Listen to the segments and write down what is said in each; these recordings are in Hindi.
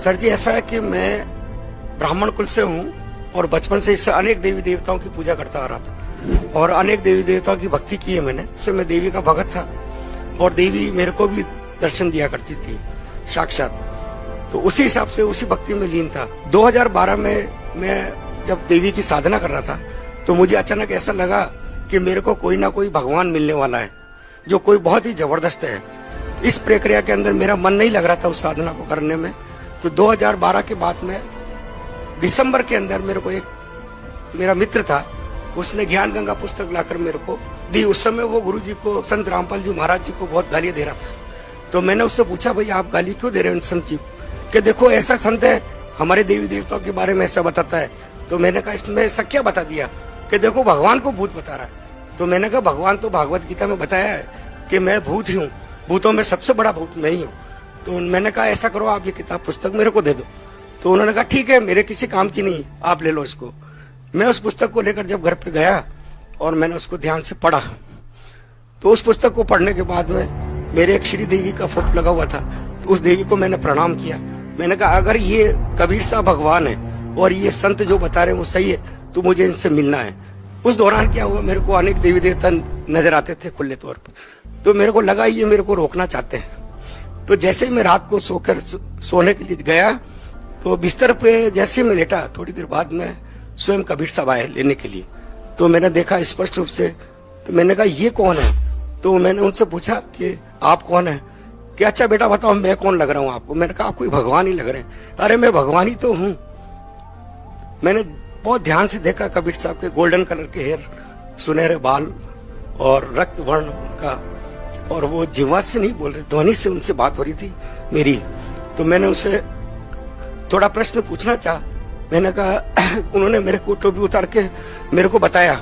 सर जी, ऐसा है कि मैं ब्राह्मण कुल से हूँ और बचपन से इससे अनेक देवी देवताओं की पूजा करता आ रहा था और अनेक देवी देवताओं की भक्ति की है मैंने। उससे मैं देवी का भगत था और देवी मेरे को भी दर्शन दिया करती थी साक्षात। तो उसी हिसाब से उसी भक्ति में लीन था। 2012 में मैं जब देवी की साधना कर रहा था तो मुझे अचानक ऐसा लगा कि मेरे को कोई ना कोई भगवान मिलने वाला है जो कोई बहुत ही जबरदस्त है। इस प्रक्रिया के अंदर मेरा मन नहीं लग रहा था उस साधना को करने में। तो 2012 के बाद में दिसंबर के अंदर मेरे को एक मेरा मित्र था, उसने ज्ञान गंगा पुस्तक लाकर मेरे को दी। उस समय वो गुरुजी को, संत रामपाल जी महाराज जी को बहुत गालियां दे रहा था। तो मैंने उससे पूछा, भाई आप गाली क्यों दे रहे हो संत जी को? कि देखो ऐसा संत है हमारे देवी देवताओं के बारे में ऐसा बताता है। तो मैंने कहा इसमें ऐसा क्या बता दिया? कि देखो भगवान को भूत बता रहा है। तो मैंने कहा भगवान तो भागवत गीता में बताया है कि मैं भूत ही हूँ, भूतों में सबसे बड़ा भूत मैं ही हूँ। तो मैंने कहा ऐसा करो, आप ये किताब पुस्तक मेरे को दे दो। तो उन्होंने कहा ठीक है, मेरे किसी काम की नहीं, आप ले लो इसको। मैं उस पुस्तक को लेकर जब घर पे गया और मैंने उसको ध्यान से पढ़ा तो उस पुस्तक को पढ़ने के बाद में मेरे एक श्री देवी का फोटो लगा हुआ था। तो उस देवी को मैंने प्रणाम किया। मैंने कहा अगर ये कबीर साहब भगवान है और ये संत जो बता रहे हैं वो सही है तो मुझे इनसे मिलना है। उस दौरान क्या हुआ, मेरे को अनेक देवी देवता नजर आते थे खुले तौर पर। तो मेरे को लगा ये मेरे को रोकना चाहते हैं। तो जैसे ही मैं रात को सोने के लिए गया तो बिस्तर पे जैसे मैं लेटा, थोड़ी देर बाद में स्वयं कबीर साहब आए लेने के लिए। तो मैंने देखा स्पष्ट रूप से। तो मैंने कहा ये कौन है? तो मैंने उनसे पूछा कि आप कौन है? कि अच्छा बेटा बताओ मैं कौन लग रहा हूँ आपको? मैंने कहा आप कोई भगवान ही लग रहे हैं। अरे मैं भगवान ही तो हूँ। मैंने बहुत ध्यान से देखा कबीर साहब के गोल्डन कलर के हेयर, सुनहरे बाल और रक्त वर्ण का, और वो जिह्वा से नहीं बोल रहे, ध्वनि से उनसे बात हो रही थी मेरी। तो मैंने उनसे थोड़ा प्रश्न पूछना चाहा। मैंने कहा उन्होंने मेरे को टोपी उतार के मेरे को बताया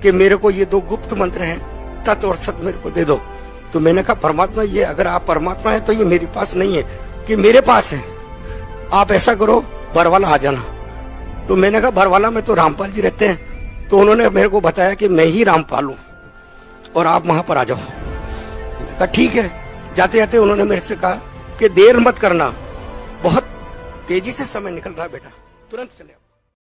कि मेरे को ये 2 गुप्त मंत्र हैं, तत् और सत मेरे को दे दो। तो मैंने कहा परमात्मा, ये अगर आप परमात्मा है तो ये मेरे पास नहीं है कि मेरे पास है। आप ऐसा करो बरवाला आ जाना। तो मैंने कहा बरवाला में तो रामपाल जी रहते हैं। तो उन्होंने मेरे को बताया कि मैं ही रामपाल हूं और आप वहां पर आ जाओ। मैंने कहा ठीक है। जाते जाते उन्होंने मेरे से कहा कि देर मत करना, बहुत तेजी से समय निकल रहा है बेटा, तुरंत चले आओ।